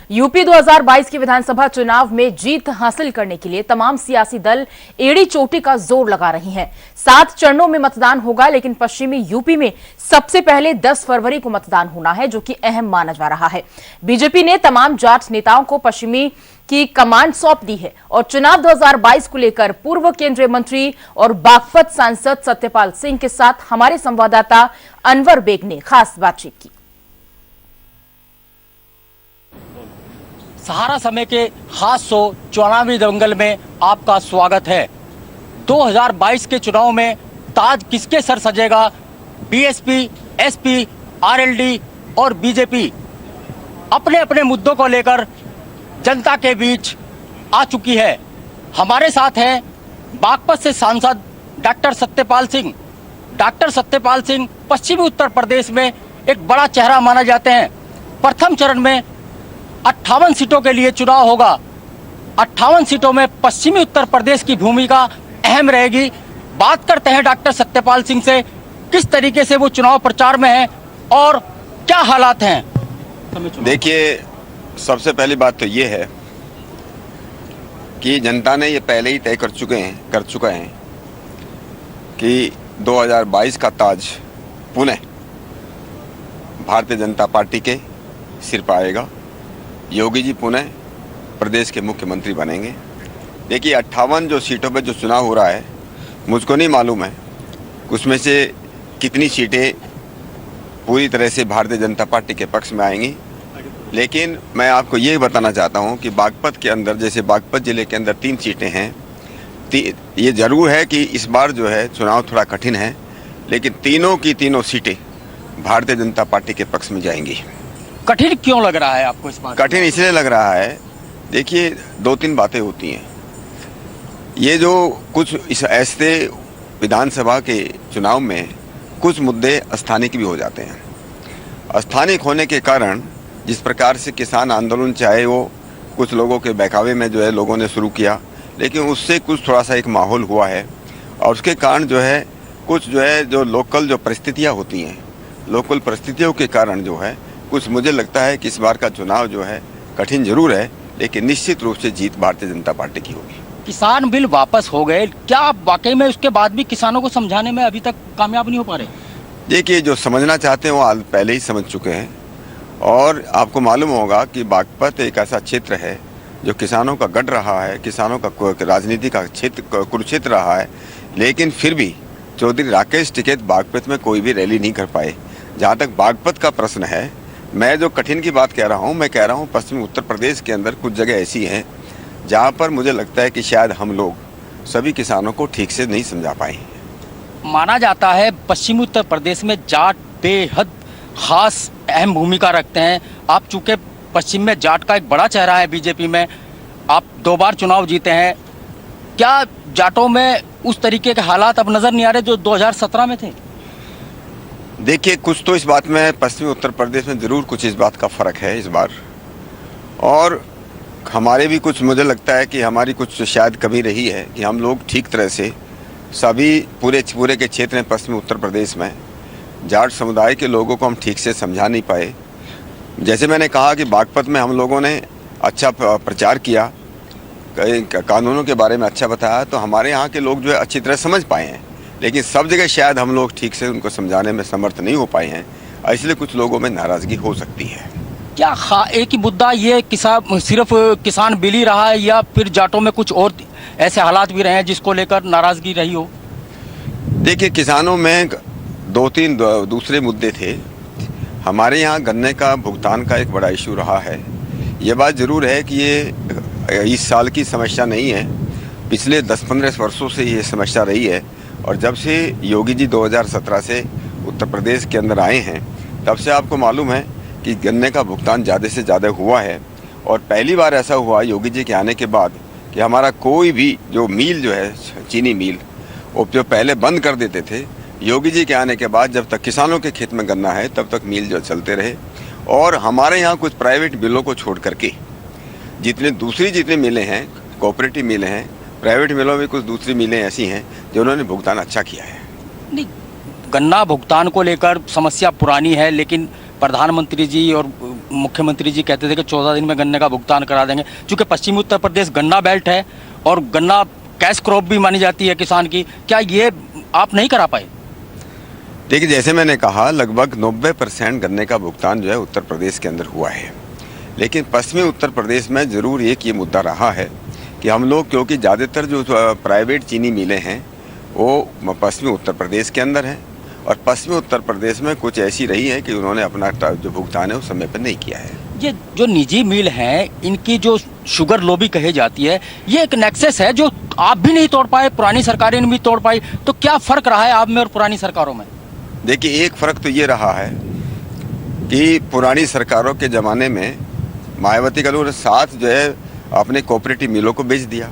UP 2022 के विधानसभा चुनाव में जीत हासिल करने के लिए तमाम सियासी दल एड़ी चोटी का जोर लगा रहे हैं। 7 चरणों में मतदान होगा, लेकिन पश्चिमी यूपी में सबसे पहले 10 फरवरी को मतदान होना है, जो कि अहम माना जा रहा है। बीजेपी ने तमाम जाट नेताओं को पश्चिमी की कमांड सौंप दी है और चुनाव 2022 को लेकर पूर्व केंद्रीय मंत्री और बागपत सांसद सत्यपाल सिंह के साथ हमारे संवाददाता अनवर बेग ने खास बातचीत की। सहारा समय के खास शो चुनावी दंगल में आपका स्वागत है। 2022 के चुनाव में ताज किसके सर सजेगा? बीएसपी, एसपी, आरएलडी और बीजेपी अपने अपने मुद्दों को लेकर जनता के बीच आ चुकी है। हमारे साथ हैं बागपत से सांसद डॉक्टर सत्यपाल सिंह। डॉक्टर सत्यपाल सिंह पश्चिमी उत्तर प्रदेश में एक बड़ा चेहरा माना जाते हैं। प्रथम चरण में 58 सीटों के लिए चुनाव होगा। 58 सीटों में पश्चिमी उत्तर प्रदेश की भूमिका अहम रहेगी। बात करते हैं डॉक्टर सत्यपाल सिंह से, किस तरीके से वो चुनाव प्रचार में हैं और क्या हालात हैं। देखिए, सबसे पहली बात तो ये है कि जनता ने ये पहले ही तय कर चुका है कि 2022 का ताज पुनः भारतीय जनता पार्टी के सिर पर आएगा। योगी जी पुनः प्रदेश के मुख्यमंत्री बनेंगे। देखिए, 58 जो सीटों पर जो चुनाव हो रहा है, मुझको नहीं मालूम है उसमें से कितनी सीटें पूरी तरह से भारतीय जनता पार्टी के पक्ष में आएंगी, लेकिन मैं आपको ये बताना चाहता हूँ कि बागपत के अंदर, जैसे बागपत जिले के अंदर 3 सीटें हैं, ये जरूर है कि इस बार जो है चुनाव थोड़ा कठिन है, लेकिन तीनों की तीनों सीटें भारतीय जनता पार्टी के पक्ष में जाएंगी। कठिन क्यों लग रहा है आपको इस बार? कठिन इसलिए लग रहा है, देखिए 2-3 बातें होती हैं। ये जो कुछ इस ऐसे विधानसभा के चुनाव में कुछ मुद्दे स्थानिक भी हो जाते हैं। स्थानिक होने के कारण जिस प्रकार से किसान आंदोलन चाहे वो कुछ लोगों के बहकावे में जो है लोगों ने शुरू किया, लेकिन उससे कुछ थोड़ा सा एक माहौल हुआ है और उसके कारण जो है कुछ जो है जो लोकल जो परिस्थितियाँ होती हैं, लोकल परिस्थितियों के कारण जो है कुछ मुझे लगता है कि इस बार का चुनाव जो है कठिन जरूर है, लेकिन निश्चित रूप से जीत भारतीय जनता पार्टी की होगी। किसान बिल वापस हो गए, क्या आप वाकई में उसके बाद भी किसानों को समझाने में अभी तक कामयाब नहीं हो पा रहे? देखिए, जो समझना चाहते हैं वो पहले ही समझ चुके हैं और आपको मालूम होगा कि बागपत एक ऐसा क्षेत्र है जो किसानों का गढ़ रहा है, किसानों का राजनीति का क्षेत्र कुरुक्षेत्र रहा है, लेकिन फिर भी चौधरी राकेश टिकैत बागपत में कोई भी रैली नहीं कर पाए। जहाँ तक बागपत का प्रश्न है, मैं जो कठिन की बात कह रहा हूँ, मैं कह रहा हूँ पश्चिमी उत्तर प्रदेश के अंदर कुछ जगह ऐसी हैं जहाँ पर मुझे लगता है कि शायद हम लोग सभी किसानों को ठीक से नहीं समझा पाए। माना जाता है पश्चिमी उत्तर प्रदेश में जाट बेहद खास अहम भूमिका रखते हैं। आप चूंकि पश्चिम में जाट का एक बड़ा चेहरा है, बीजेपी में आप 2 बार चुनाव जीते हैं, क्या जाटों में उस तरीके के हालात अब नजर नहीं आ रहे जो 2017 में थे? देखिए, कुछ तो इस बात में पश्चिमी उत्तर प्रदेश में ज़रूर कुछ इस बात का फ़र्क है इस बार, और हमारे भी कुछ, मुझे लगता है कि हमारी कुछ शायद कमी रही है कि हम लोग ठीक तरह से सभी पूरे के क्षेत्र में पश्चिमी उत्तर प्रदेश में जाट समुदाय के लोगों को हम ठीक से समझा नहीं पाए। जैसे मैंने कहा कि बागपत में हम लोगों ने अच्छा प्रचार किया, कानूनों के बारे में अच्छा बताया, तो हमारे यहाँ के लोग जो है अच्छी तरह समझ पाए हैं, लेकिन सब जगह शायद हम लोग ठीक से उनको समझाने में समर्थ नहीं हो पाए हैं, इसलिए कुछ लोगों में नाराज़गी हो सकती है। क्या एक ही मुद्दा ये सिर्फ किसान बिल ही रहा है या फिर जाटों में कुछ और ऐसे हालात भी रहे हैं जिसको लेकर नाराज़गी रही हो? देखिए, किसानों में 2-3 दूसरे मुद्दे थे। हमारे यहाँ गन्ने का भुगतान का एक बड़ा इशू रहा है। ये बात ज़रूर है कि ये इस साल की समस्या नहीं है, पिछले 10-15 वर्षों से ये समस्या रही है, और जब से योगी जी 2017 से उत्तर प्रदेश के अंदर आए हैं, तब से आपको मालूम है कि गन्ने का भुगतान ज़्यादा से ज़्यादा हुआ है। और पहली बार ऐसा हुआ योगी जी के आने के बाद कि हमारा कोई भी जो मिल जो है, चीनी मिल, वो जो पहले बंद कर देते थे, योगी जी के आने के बाद जब तक किसानों के खेत में गन्ना है तब तक मिल जो चलते रहे। और हमारे यहाँ कुछ प्राइवेट मिलों को छोड़ करके जितनी मिलें हैं, कोऑपरेटिव मिलें हैं, प्राइवेट मिलों में कुछ दूसरी मिलें ऐसी हैं जिन्होंने भुगतान अच्छा किया है। नहीं, गन्ना भुगतान को लेकर समस्या पुरानी है, लेकिन प्रधानमंत्री जी और मुख्यमंत्री जी कहते थे कि 14 दिन में गन्ने का भुगतान करा देंगे। चूंकि पश्चिमी उत्तर प्रदेश गन्ना बेल्ट है और गन्ना कैश क्रॉप भी मानी जाती है किसान की, क्या ये आप नहीं करा पाए? देखिए, जैसे मैंने कहा, लगभग 90% गन्ने का भुगतान जो है उत्तर प्रदेश के अंदर हुआ है। लेकिन पश्चिमी उत्तर प्रदेश में ज़रूर एक ये मुद्दा रहा है कि हम लोग, क्योंकि ज़्यादातर जो प्राइवेट चीनी मिलें हैं वो पश्चिमी उत्तर प्रदेश के अंदर हैं, और पश्चिमी उत्तर प्रदेश में कुछ ऐसी रही है कि उन्होंने अपना जो भुगतान है उस समय पर नहीं किया है। ये जो निजी मिल हैं, इनकी जो शुगर लॉबी कही जाती है, ये एक नेक्सस है जो आप भी नहीं तोड़ पाए, पुरानी सरकारें नहीं तोड़ पाई। तो क्या फ़र्क रहा है आप में और पुरानी सरकारों में? देखिए, एक फ़र्क तो ये रहा है कि पुरानी सरकारों के ज़माने में मायावती का लोग साथ जो है अपने कोऑपरेटिव मिलों को बेच दिया।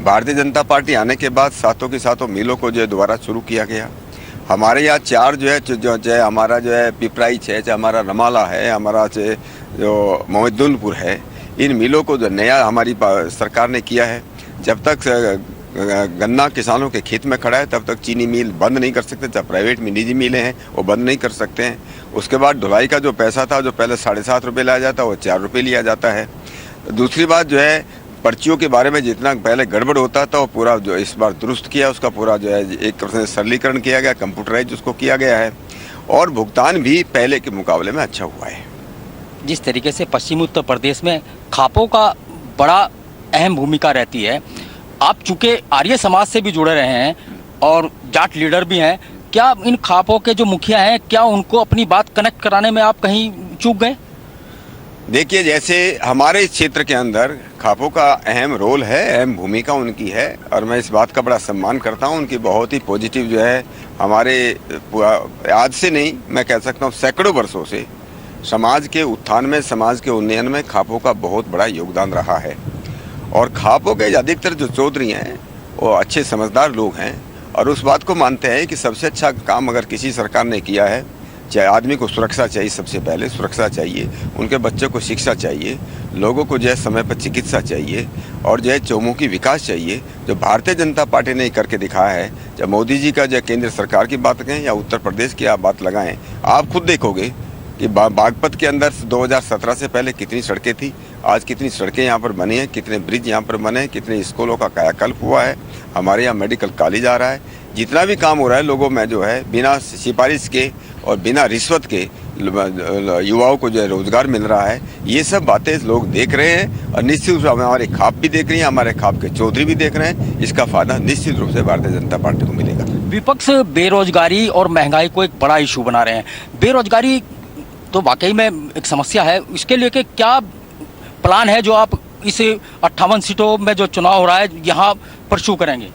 भारतीय जनता पार्टी आने के बाद सातों की सातों मिलों को जो है दोबारा शुरू किया गया। हमारे यहाँ चार जो है चाहे हमारा जो है पिपराइच है, चाहे हमारा रमाला है, हमारा चाहे जो मोहम्मदुलपुर है, इन मिलों को जो नया हमारी सरकार ने किया है। जब तक गन्ना किसानों के खेत में खड़ा है तब तक चीनी मिल बंद नहीं कर सकते, चाहे प्राइवेट में निजी मिलें हैं वो बंद नहीं कर सकते हैं। उसके बाद ढुलाई का जो पैसा था, जो पहले 7.5 रुपये लिया जाता वो 4 रुपये लिया जाता है। दूसरी बात जो है, पर्चियों के बारे में जितना पहले गड़बड़ होता था वो पूरा जो इस बार दुरुस्त किया, उसका पूरा जो है 1% सरलीकरण किया गया, कंप्यूटराइज उसको किया गया है, और भुगतान भी पहले के मुकाबले में अच्छा हुआ है। जिस तरीके से पश्चिमी उत्तर प्रदेश में खापों का बड़ा अहम भूमिका रहती है, आप चूँकि आर्य समाज से भी जुड़े रहे हैं और जाट लीडर भी हैं, क्या इन खापों के जो मुखिया हैं, क्या उनको अपनी बात कनेक्ट कराने में आप कहीं चूक गए? देखिए, जैसे हमारे इस क्षेत्र के अंदर खापों का अहम रोल है, अहम भूमिका उनकी है, और मैं इस बात का बड़ा सम्मान करता हूं। उनकी बहुत ही पॉजिटिव जो है हमारे आज से नहीं, मैं कह सकता हूं सैकड़ों वर्षों से समाज के उत्थान में, समाज के उन्नयन में खापों का बहुत बड़ा योगदान रहा है। और खापों के अधिकतर जो चौधरी हैं वो अच्छे समझदार लोग हैं और उस बात को मानते हैं कि सबसे अच्छा काम अगर किसी सरकार ने किया है, चाहे आदमी को सुरक्षा चाहिए, सबसे पहले सुरक्षा चाहिए, उनके बच्चों को शिक्षा चाहिए, लोगों को जो है समय पर चिकित्सा चाहिए, और जो है चौमुखी विकास चाहिए, जो भारतीय जनता पार्टी ने करके दिखाया है। जब मोदी जी का जो केंद्र सरकार की बात करें या उत्तर प्रदेश की आप बात लगाएं, आप खुद देखोगे कि बागपत के अंदर 2017 से पहले कितनी सड़कें थी, आज कितनी सड़कें यहाँ पर बनी हैं, कितने ब्रिज यहाँ पर बने हैं, कितने स्कूलों का कायाकल्प हुआ है, हमारे यहाँ मेडिकल कॉलेज आ रहा है। जितना भी काम हो रहा है लोगों में जो है बिना सिफारिश के और बिना रिश्वत के युवाओं को जो है रोजगार मिल रहा है। ये सब बातें लोग देख रहे हैं और निश्चित रूप से हमारे खाप भी देख रही हैं, हमारे खाप के चौधरी भी देख रहे हैं। इसका फायदा निश्चित रूप से भारतीय जनता पार्टी को मिलेगा। विपक्ष बेरोजगारी और महंगाई को एक बड़ा इशू बना रहे हैं। बेरोजगारी तो वाकई में एक समस्या है, इसके लिए क्या प्लान है जो आप इस 58 सीटों में जो चुनाव हो रहा है यहाँ परस्यू करेंगे?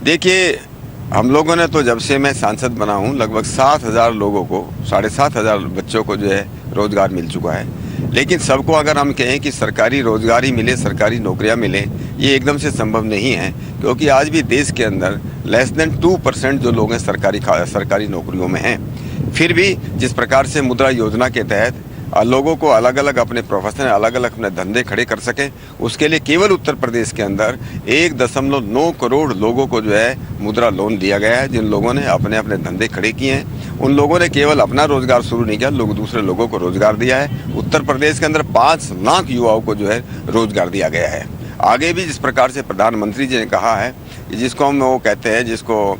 देखिए, हम लोगों ने तो जब से मैं सांसद बना हूँ लगभग 7,000 लोगों को, 7,500 बच्चों को जो है रोजगार मिल चुका है। लेकिन सबको अगर हम कहें कि सरकारी रोजगार ही मिले, सरकारी नौकरियां मिले, ये एकदम से संभव नहीं है, क्योंकि आज भी देश के अंदर लेस देन 2% जो लोग हैं सरकारी नौकरियों में हैं। फिर भी जिस प्रकार से मुद्रा योजना के तहत लोगों को अलग अलग अपने प्रोफेशन, अलग अलग अपने धंधे खड़े कर सकें, उसके लिए केवल उत्तर प्रदेश के अंदर 1.9 करोड़ लोगों को जो है मुद्रा लोन दिया गया है। जिन लोगों ने अपने अपने धंधे खड़े किए हैं, उन लोगों ने केवल अपना रोजगार शुरू नहीं किया, दूसरे लोगों को रोजगार दिया है। उत्तर प्रदेश के अंदर 5 लाख युवाओं को जो है रोजगार दिया गया है। आगे भी जिस प्रकार से प्रधानमंत्री जी ने कहा है, जिसको हम वो कहते हैं, जिसको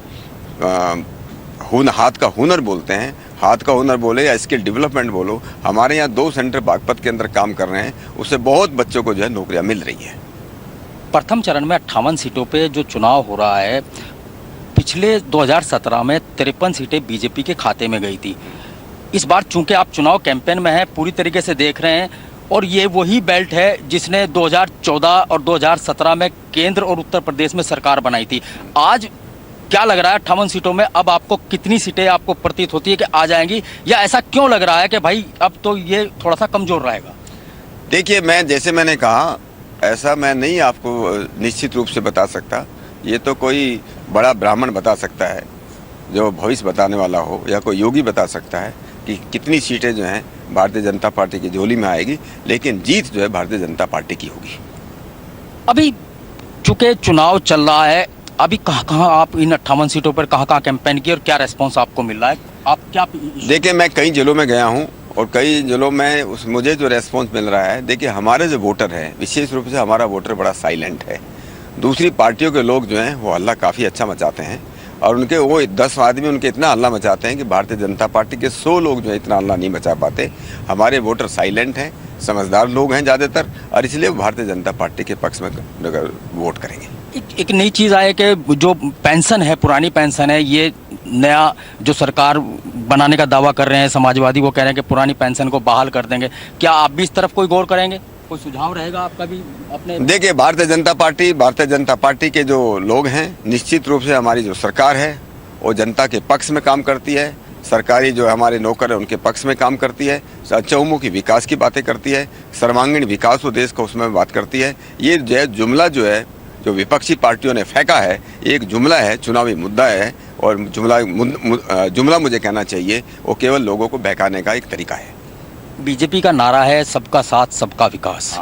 हाथ का हुनर बोलते हैं, हाथ का हुनर बोले या स्किल डेवलपमेंट बोलो, हमारे यहाँ 2 सेंटर बागपत के अंदर काम कर रहे हैं, उससे बहुत बच्चों को जो है नौकरियां मिल रही है। प्रथम चरण में 58 सीटों पे जो चुनाव हो रहा है, पिछले 2017 में 53 सीटें बीजेपी के खाते में गई थी। इस बार चूंकि आप चुनाव कैंपेन में हैं, पूरी तरीके से देख रहे हैं, और ये वही बेल्ट है जिसने 2014 और 2017 में केंद्र और उत्तर प्रदेश में सरकार बनाई थी। आज क्या लग रहा है 58 सीटों में अब आपको कितनी सीटें आपको प्रतीत होती है कि आ जाएंगी, या ऐसा क्यों लग रहा है कि भाई अब तो ये थोड़ा सा कमजोर रहेगा? देखिए, जैसे मैंने कहा, ऐसा मैं नहीं आपको निश्चित रूप से बता सकता। ये तो कोई बड़ा ब्राह्मण बता सकता है, जो भविष्य बताने वाला हो, या कोई योगी बता सकता है कि कितनी सीटें जो हैं भारतीय जनता पार्टी की झोली में आएगी, लेकिन जीत जो है भारतीय जनता पार्टी की होगी। अभी चूंकि चुनाव चल रहा है, अभी कहाँ आप इन 58 सीटों पर कहाँ कैंपेन किए और क्या रेस्पॉन्स आपको मिल रहा है? आप क्या? देखिए, मैं कई जिलों में गया हूँ और कई जिलों में मुझे जो रेस्पॉन्स मिल रहा है, देखिए हमारे जो वोटर हैं, विशेष रूप से हमारा वोटर बड़ा साइलेंट है। दूसरी पार्टियों के लोग जो हैं वो हल्ला काफ़ी अच्छा मचाते हैं, और उनके वो 10 आदमी उनके इतना हल्ला मचाते हैं कि भारतीय जनता पार्टी के 100 लोग जो है इतना हल्ला नहीं मचा पाते। हमारे वोटर साइलेंट हैं, समझदार लोग हैं ज़्यादातर, और इसलिए वो भारतीय जनता पार्टी के पक्ष में वोट करेंगे। एक नई चीज़ आए कि जो पेंशन है, पुरानी पेंशन है, ये नया जो सरकार बनाने का दावा कर रहे हैं समाजवादी, वो कह रहे हैं कि पुरानी पेंशन को बहाल कर देंगे। क्या आप भी इस तरफ कोई गौर करेंगे? कोई सुझाव रहेगा आपका भी अपने? देखिए भारतीय जनता पार्टी के जो लोग हैं, निश्चित रूप से हमारी जो सरकार है वो जनता के पक्ष में काम करती है। सरकारी जो हमारे नौकर है उनके पक्ष में काम करती है, चहुमुखी विकास की बातें करती है, सर्वांगीण विकास हो देश का उसमें बात करती है। ये जुमला जो है, जो विपक्षी पार्टियों ने फेंका है, एक जुमला है, चुनावी मुद्दा है, और जुमला मुझे कहना चाहिए वो केवल लोगों को बहकाने का एक तरीका है। बीजेपी का नारा है सबका साथ सबका विकास,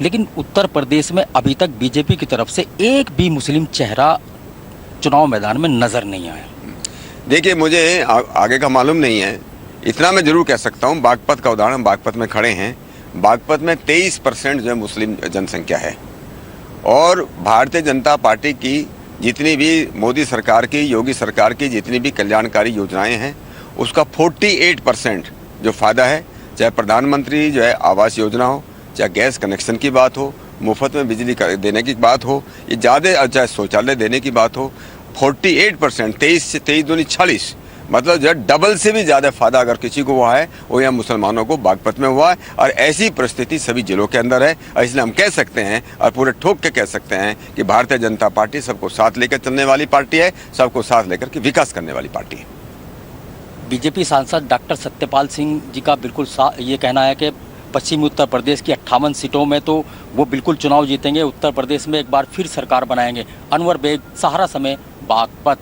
लेकिन उत्तर प्रदेश में अभी तक बीजेपी की तरफ से एक भी मुस्लिम चेहरा चुनाव मैदान में नजर नहीं आया। देखिए मुझे आगे का मालूम नहीं है, इतना मैं जरूर कह सकता हूँ, बागपत का उदाहरण, बागपत में खड़े हैं, बागपत में 23% जो है मुस्लिम जनसंख्या है, और भारतीय जनता पार्टी की जितनी भी मोदी सरकार की, योगी सरकार की जितनी भी कल्याणकारी योजनाएं हैं, उसका 48% जो फ़ायदा है, चाहे प्रधानमंत्री जो है आवास योजना हो, चाहे गैस कनेक्शन की बात हो, मुफ्त में बिजली देने की बात हो, ये ज़्यादा, चाहे शौचालय देने की बात हो, 48%, 23 से 23 दूनी 40, मतलब जो है डबल से भी ज़्यादा फायदा अगर किसी को हुआ है वो यहाँ मुसलमानों को बागपत में हुआ है। और ऐसी परिस्थिति सभी जिलों के अंदर है, और इसलिए हम कह सकते हैं और पूरे ठोक के कह सकते हैं कि भारतीय जनता पार्टी सबको साथ लेकर चलने वाली पार्टी है, सबको साथ लेकर के विकास करने वाली पार्टी है। बीजेपी सांसद डॉक्टर सत्यपाल सिंह जी का बिल्कुल ये कहना है कि पश्चिमी उत्तर प्रदेश की 58 सीटों में तो वो बिल्कुल चुनाव जीतेंगे, उत्तर प्रदेश में एक बार फिर सरकार बनाएंगे। अनवर बेग, सहारा समय, बागपत।